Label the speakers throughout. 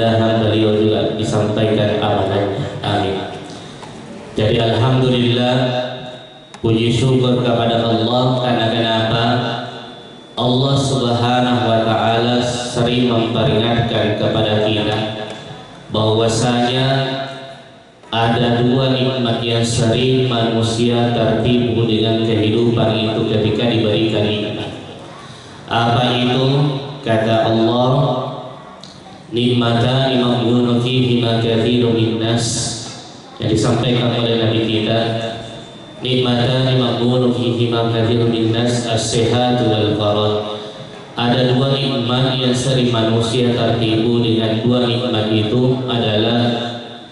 Speaker 1: mudah-mudahan beliau juga disampaikan amanahnya. Amin. Jadi alhamdulillah, puji syukur kepada Allah. Karena kenapa? Allah Subhanahu wa ta'ala sering memperingatkan kepada kita bahwasanya ada dua nikmat yang sering manusia tertipu dengan kehidupan itu ketika diberikan nikmat. Apa itu? Kata Allah, nikmatan maghbunun fihi ma katsirun minnas, yang disampaikan oleh Nabi kita. Nikmatan maghbunun fihi ma katsirun minnas, as-sihhatu wal farad. Ada dua nikmat yang sering manusia tertipu dengan dua nikmat itu adalah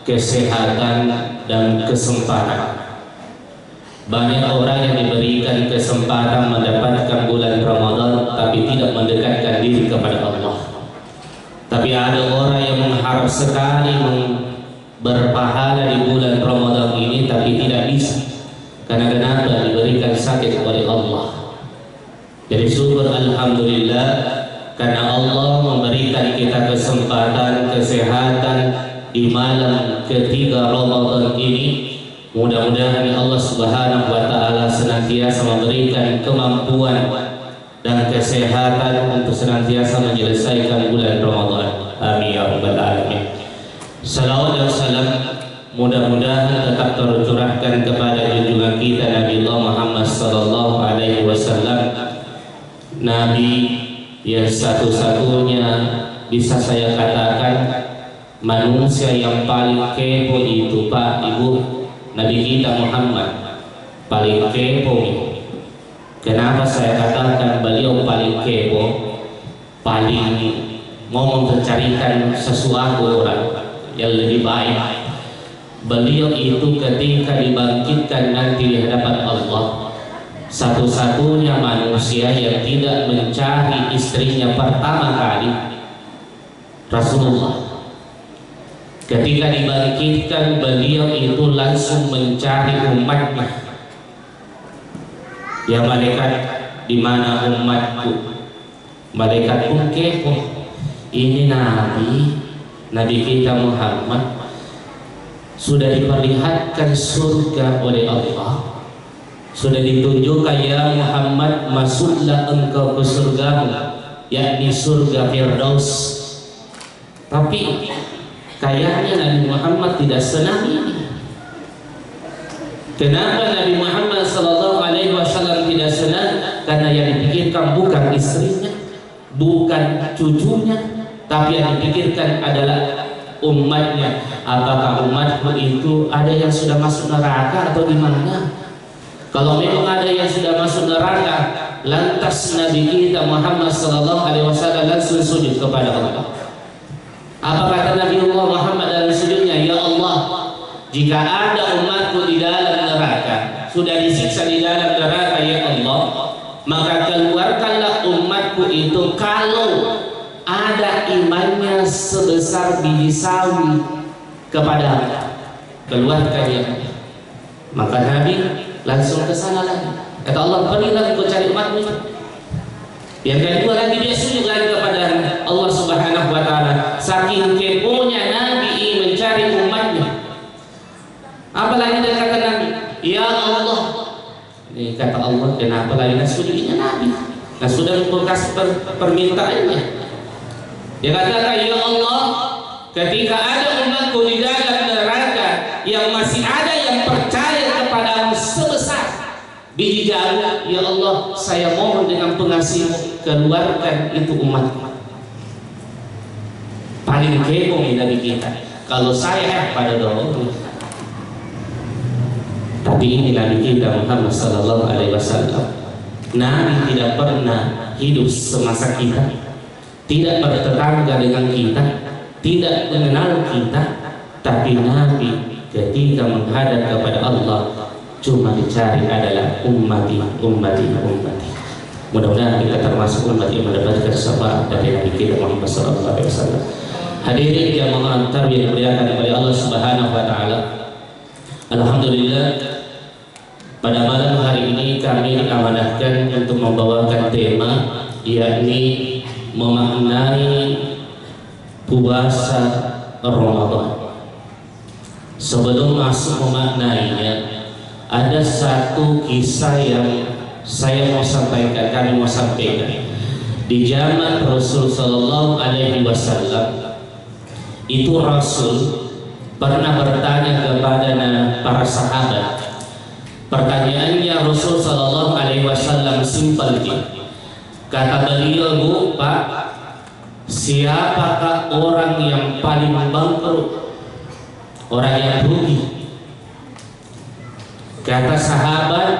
Speaker 1: kesehatan dan kesempatan. Banyak orang yang diberikan kesempatan mendapatkan bulan Ramadan tapi tidak mendekatkan diri kepada Allah. Tapi ada orang yang mengharap sekali berpahala di bulan Ramadan ini tapi tidak bisa. Karena kenapa? Diberikan sakit oleh Allah. Jadi syukur alhamdulillah karena Allah memberikan kita kesempatan, kesehatan di malam ketiga Ramadan ini. Mudah-mudahan Allah Subhanahu wa ta'ala senantiasa memberikan kemampuan dan kesehatan untuk senantiasa menyelesaikan bulan Ramadan. Amin ya rabbal alamin. Salawat dan salam mudah-mudahan tetap tercurahkan kepada junjungan kita Nabi Allah Muhammad sallallahu alaihi wasallam, Nabi yang satu-satunya bisa saya katakan manusia yang paling kepo itu Pak Ibu, Nabi kita Muhammad paling kepo. Kenapa saya katakan beliau paling kepo? Paling mau mencarikan sesuatu orang yang lebih baik. Beliau itu ketika dibangkitkan nanti di hadapan Allah, satu-satunya manusia yang tidak mencari istrinya pertama kali Rasulullah. Ketika dibangkitkan, beliau itu langsung mencari umatnya. Ya malaikat, di mana umatku? Malaikat pun kepo. Ini Nabi kita Muhammad sudah diperlihatkan surga oleh Allah. Sudah ditunjukkan, ya Muhammad, masuklah engkau ke surgamu, yakni surga Firdaus. Tapi kayaknya Nabi Muhammad tidak senang ini. Kenapa Nabi Muhammad sallallahu alaihi wasallam tidak senang? Karena yang dipikirkan bukan istrinya, bukan cucunya, tapi yang dipikirkan adalah umatnya. Apakah umatku itu ada yang sudah masuk neraka atau di mana? Kalau memang ada yang sudah masuk neraka, lantas Nabi kita Muhammad sallallahu alaihi wasallam langsung sujud kepada Allah. Apa kata Nabi Allah Muhammad dalam sujudnya? Ya Allah, jika ada umatku di dalam neraka, sudah disiksa di dalam neraka, ya Allah, maka keluarkanlah umatku itu kalau ada imannya sebesar biji sawi kepada keluarkan, ya Allah. Maka Nabi langsung ke sana lagi. Kata Allah, pergilah kau cari umatmu. Yang kedua lagi dia sujud lagi kepada Allah Subhanahu wa ta'ala. Saking keponya Nabi mencari umatnya. Apalagi dia kata Nabi, ya Allah. Ini kata Allah, kenapa lagi sujudnya Nabi? Nah sudah berkas permintaannya. Dia katakan, ya Allah, ketika ada umatku di dalam neraka yang masih ada yang percaya kepadamu sebesar biji jagung, ya Allah, saya mohon dengan pengasih keluarkan itu umatku. Paling kepo dari kita. Kalau saya pada doa, tapi ini Nabi kita Muhammad sallallahu alaihi wasallam. Nabi tidak pernah hidup semasa kita, tidak bertetangga dengan kita, tidak mengenal kita, tapi Nabi ketika menghadap kepada Allah cuma dicari adalah ummati. Mudah-mudahan kita termasuk umat yang mendapatkan syafaat dari Nabi kita Muhammad sallallahu alaihi wasallam. Hadirin yang mengantar yang dimuliakan oleh Allah Subhanahu wa taala. Alhamdulillah, pada malam hari ini kami diamanahkan untuk membawakan tema, yakni memaknai puasa Ramadan. Sebelum masuk memaknainya, ada satu kisah yang saya mau sampaikan, kami mau sampaikan. Di zaman Rasul Sallallahu Alaihi Wasallam, itu Rasul pernah bertanya kepada para sahabat. Pertanyaannya Rasul Sallallahu Alaihi Wasallam simpel. Kata beliau, Bu, Pak, siapakah orang yang paling bangkrut, orang yang rugi? Kata sahabat,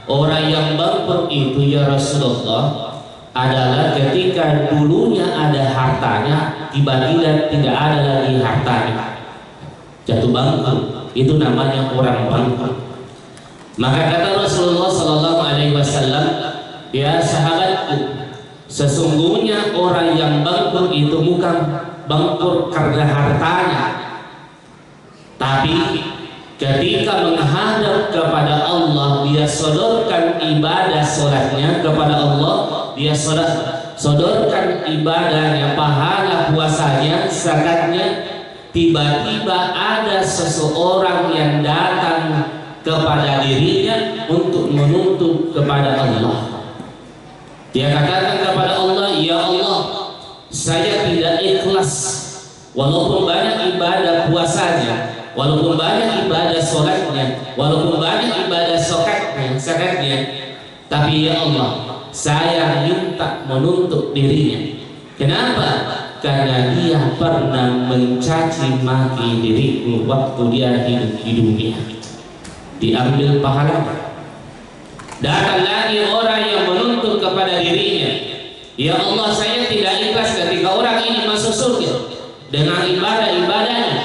Speaker 1: orang yang bangkrut itu ya Rasulullah adalah ketika dulunya ada hartanya, tiba-tiba tidak ada lagi hartanya, jatuh bangkrut. Itu namanya orang bangkrut. Maka kata Rasulullah Sallallahu Alaihi Wasallam, ya sahabatku, sesungguhnya orang yang bangkrut itu bukan bangkrut karena hartanya, tapi ketika menghadap kepada Allah, dia sodorkan ibadah sholatnya kepada Allah, dia sodorkan ibadahnya, pahala puasanya, zakatnya. Tiba-tiba ada seseorang yang datang kepada dirinya untuk menuntut kepada Allah. Dia katakan kepada Allah, ya Allah, saya tidak ikhlas walaupun banyak ibadah puasanya, walaupun banyak ibadah sholatnya, walaupun banyak ibadah zakatnya, tapi ya Allah, saya minta menuntut dirinya. Kenapa? Karena dia pernah mencaci maki diriku waktu dia hidup di dunia. Diambil pahalanya. Datang lagi orang yang menuntut kepada dirinya, ya Allah, saya tidak ikhlas ketika orang ini masuk surga dengan ibadah-ibadahnya.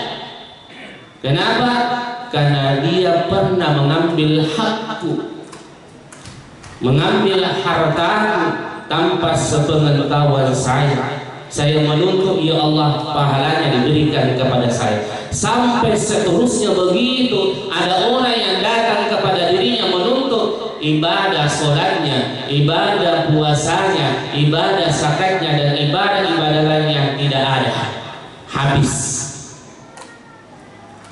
Speaker 1: Kenapa? Karena dia pernah mengambil hakku, mengambil hartaku tanpa sepengetahuan saya. Saya menuntut, ya Allah, pahalanya diberikan kepada saya. Sampai seterusnya begitu, ada orang yang datang kepada dirinya menuntut ibadah sholatnya, ibadah puasanya, ibadah zakatnya, dan ibadah-ibadah lainnya tidak ada, habis.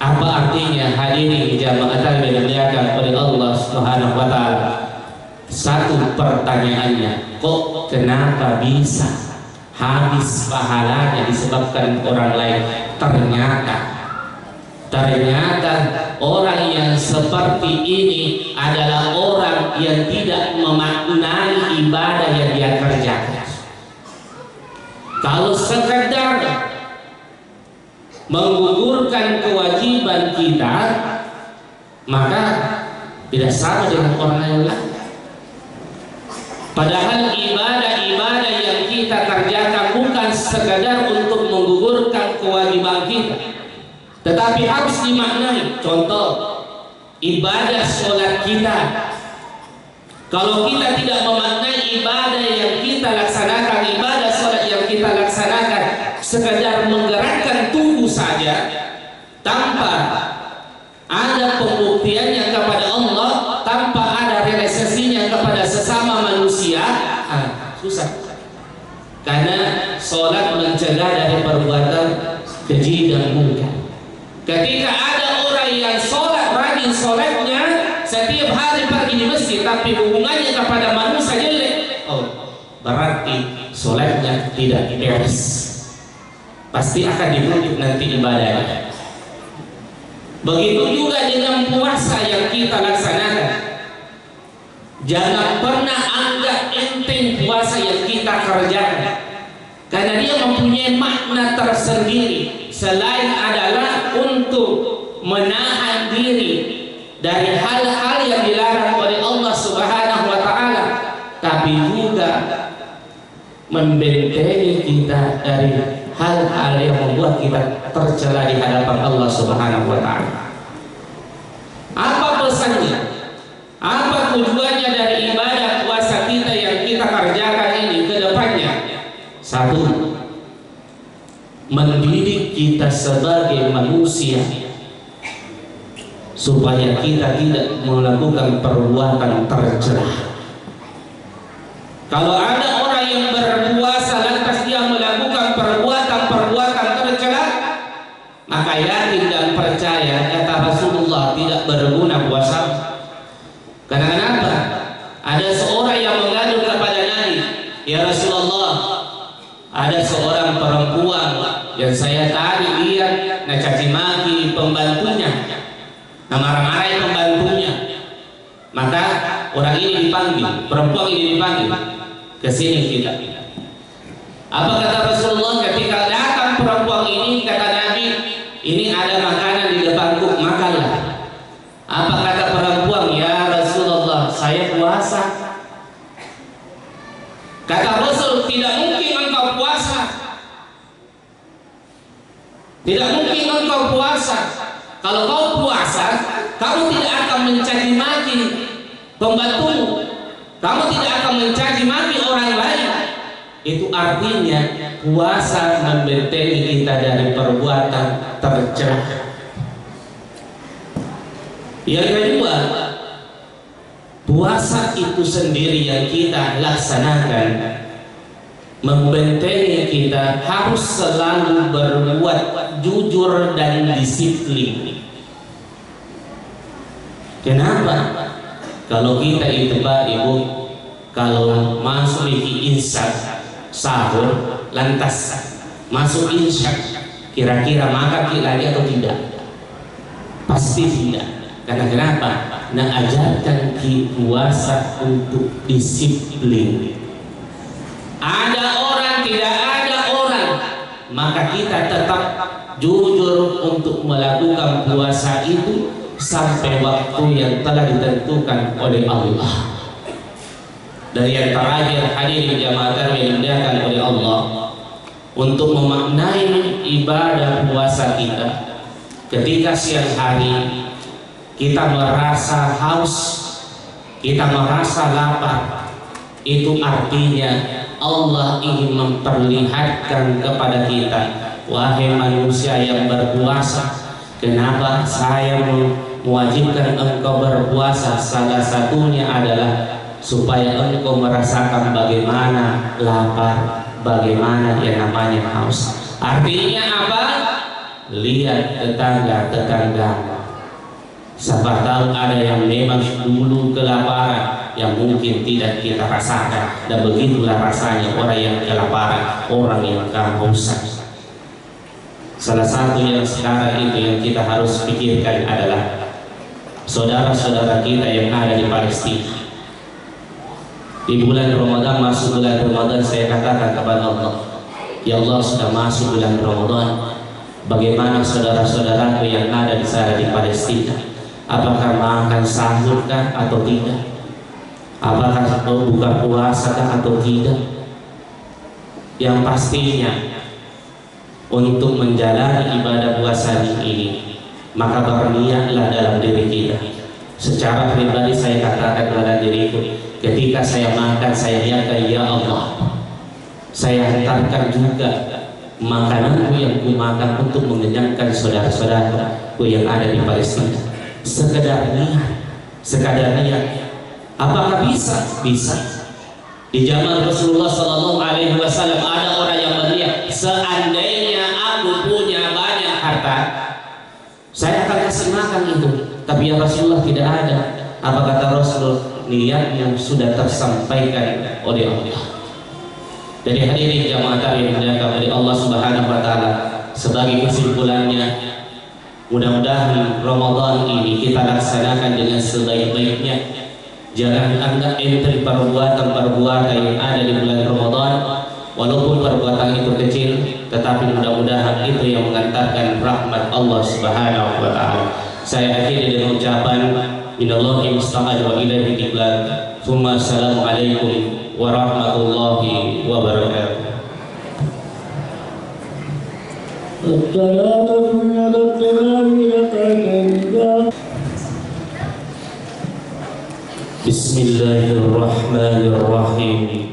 Speaker 1: Apa artinya hadirin jamaah yang dimuliakan oleh Allah Subhanahu wa taala? Satu pertanyaannya, kok kenapa bisa habis pahalanya disebabkan orang lain? Ternyata orang yang seperti ini adalah orang yang tidak memaknai ibadah yang dia kerjakan. Kalau sekedar menggugurkan kewajiban kita, maka tidak sama dengan orang yang lain. Padahal ibadah-ibadah yang kita kerjakan bukan sekadar untuk menggugurkan kewajiban kita, tetapi harus dimaknai. Contoh, ibadah sholat kita, kalau kita tidak memaknai ibadah yang kita laksanakan, ibadah sholat yang kita laksanakan sekadar menggerakkan tubuh saja tanpa ada pembuktiannya kepada Allah, tanpa ada realisasinya kepada sesama manusia, susah. Karena sholat mencegah dari perbuatan keji dan munkar. Ketika ada orang yang sholat, rajin sholatnya, setiap hari pergi di masjid, tapi hubungannya kepada manusia jelek, berarti sholatnya tidak beres. Pasti akan dibutuh nanti ibadahnya. Begitu juga dengan puasa yang kita laksanakan. Jangan pernah anggap enteng puasa yang kita kerjakan, karena dia mempunyai makna tersendiri. Selain adalah untuk menahan diri dari hal-hal yang dilarang oleh Allah Subhanahu wa taala, tapi juga membentengi kita dari hal-hal yang membuat kita tercela di hadapan Allah Subhanahu wa taala. Apa pesannya? Apa tujuannya dari ibadah puasa kita yang kita kerjakan ini ke depannya? Satu, mendidik kita sebagai manusia supaya kita tidak melakukan perbuatan tercela. Kalau ada orang yang berpuasa lantas dia melakukan perbuatan maka yakin dan percaya kata Rasulullah tidak berguna puasa. Karena kenapa? Ada seorang yang mengadu kepada Nabi, ya Rasulullah, ada seorang perempuan yang saya tadi lihat caci maki pembantunya, marah-marahi pembantunya. Maka orang ini dipanggil, perempuan ini dipanggil ke sini kita. Apa kata Rasulullah ketika datang perempuan ini? Kata Nabi, ini ada makanan di depanku, makanlah. Apa kata perempuan? Ya Rasulullah, saya puasa. Kata Rasul, tidak mungkin engkau puasa. Tidak mungkin engkau puasa. Kalau kau puasa, kamu tidak akan mencaci maki pembantumu. Kamu tidak akan mencaci maki orang lain. Itu artinya puasa membentengi kita dari perbuatan tercela. Yang kedua, puasa itu sendiri yang kita laksanakan membentengi kita harus selalu berbuat jujur dan disiplin. Kenapa? Kalau kita itu Pak Ibu, kalau masuk insya sahur lantas masuk insya, kira-kira makan lagi atau tidak? Pasti tidak. Karena kenapa? Nah, ajarkan puasa untuk disiplin. Ada orang, tidak ada orang, maka kita tetap jujur untuk melakukan puasa itu sampai waktu yang telah ditentukan oleh Allah. Dan yang terakhir, hadirin jamaah yang dimuliakan oleh Allah, untuk memaknai ibadah puasa kita, ketika siang hari kita merasa haus, kita merasa lapar, itu artinya Allah ingin memperlihatkan kepada kita, wahai manusia yang berpuasa, kenapa saya mewajibkan engkau berpuasa? Salah satunya adalah supaya engkau merasakan bagaimana lapar, bagaimana yang namanya haus. Artinya apa? Lihat tetangga-tetangga. Siapa tahu ada yang memang dulu kelaparan yang mungkin tidak kita rasakan, dan begitulah rasanya orang yang kelaparan, orang yang kehausan. Salah satu yang sekarang itu yang kita harus pikirkan adalah saudara-saudara kita yang ada di Palestina. Di bulan Ramadan, masuk bulan Ramadan, saya katakan kepada Allah, ya Allah, sudah masuk bulan Ramadan, bagaimana saudara-saudaraku yang ada di sana di Palestina? Apakah makan sahur kah atau tidak? Apakah buka puasa kah atau tidak? Yang pastinya untuk menjalani ibadah puasa ini, maka berniatlah dalam diri kita. Secara pribadi saya katakan pada diriku, ketika saya makan, saya niatkan, ya Allah, saya hantarkan juga makananku yang ku makan untuk mengenyangkan saudara-saudaraku yang ada di Palestina. Sekadar niat. Apakah bisa? Bisa. Di zaman Rasulullah SAW ada orang yang berniat, seandainya aku punya banyak harta, saya akan kasih makan itu. Tapi ya Rasulullah, tidak ada. Apa kata Rasul? Niatnya sudah tersampaikan oleh Allah. Jadi hadirin jamaah yang dimuliakan oleh Allah Subhanahu wa taala, sebagai kesimpulannya, mudah-mudahan Ramadan ini kita laksanakan dengan sebaik-baiknya. Jangan anggap entry perbuatan-perbuatan yang ada di bulan Ramadan, walaupun perbuatan itu kecil, tetapi mudah-mudahan itu yang mengantarkan rahmat Allah Subhanahu wa taala. Saya akhiri dengan ucapan Minallahi musta'an wa ilaihi qiblat. Tsumma assalamualaikum warahmatullahi wabarakatuh. Bismillahirrahmanirrahim.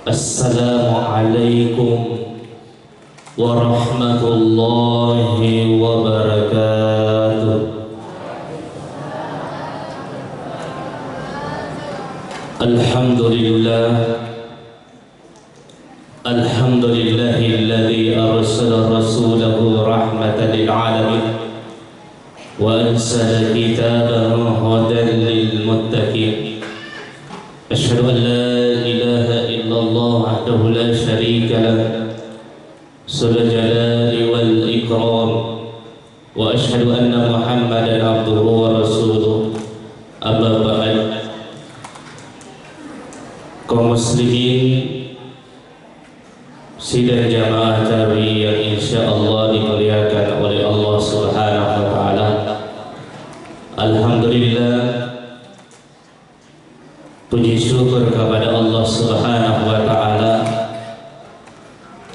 Speaker 1: Assalamualaikum warahmatullahi wabarakatuh. Alhamdulillah, alhamdulillahilladzi arsala rasulahu رحمة للعالمين وأنزل كتابه هدى للمتقين أشهد أن لا إله إلا الله وحده لا شريك له ذو الجلال والإكرام وأشهد أن محمدا عبده ورسوله أما بعد kaum muslimin sidang jamaah tarawih yang insyaallah dimuliakan oleh Allah Subhanahu wa taala. Alhamdulillah, puji syukur kepada Allah Subhanahu wa taala.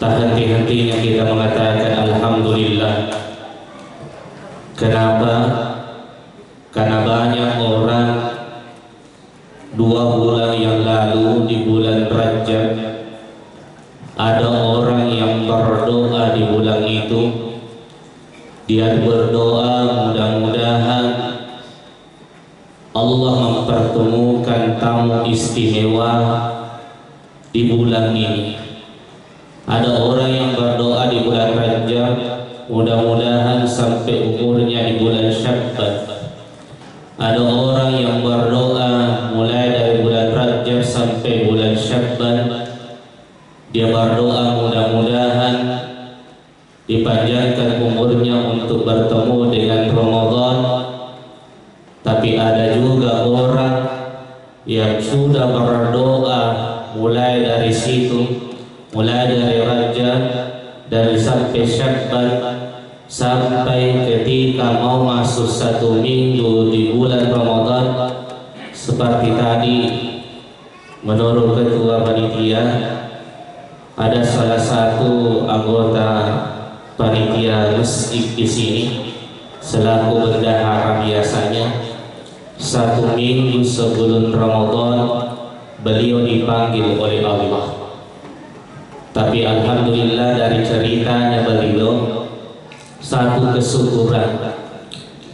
Speaker 1: Tak henti-hentinya kita mengatakan alhamdulillah. Kenapa? Karena banyak orang 2 bulan yang lalu di bulan Rajab ada orang yang berdoa di bulan itu. Dia berdoa mudah-mudahan Allah mempertemukan tamu istimewa di bulan ini. Ada orang yang berdoa di bulan Rajab mudah-mudahan sampai umurnya di bulan Sya'ban. Ada orang yang berdoa mulai dari bulan Rajab sampai bulan Sya'ban. Dia berdoa mudah-mudahan dipanjangkan umurnya untuk bertemu dengan Ramadan. Tapi ada juga orang yang sudah berdoa mulai dari situ, mulai dari Rajab dan sampai Sya'ban, sampai ketika mau masuk 1 minggu di bulan Ramadan. Seperti tadi menurut ketua panitia, ada salah satu anggota panitia masjid di sini selaku bendahara biasanya 1 minggu sebelum Ramadan beliau dipanggil oleh Allah. Tapi alhamdulillah dari ceritanya beliau satu kesyukuran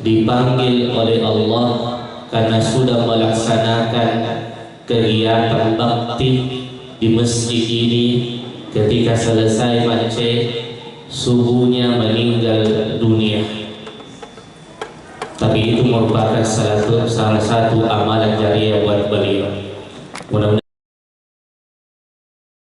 Speaker 1: dipanggil oleh Allah karena sudah melaksanakan kegiatan bakti di masjid ini. Ketika selesai mance subuhnya meninggal dunia. Tapi itu merupakan salah satu amalan jariah buat beliau. Mudah-mudahan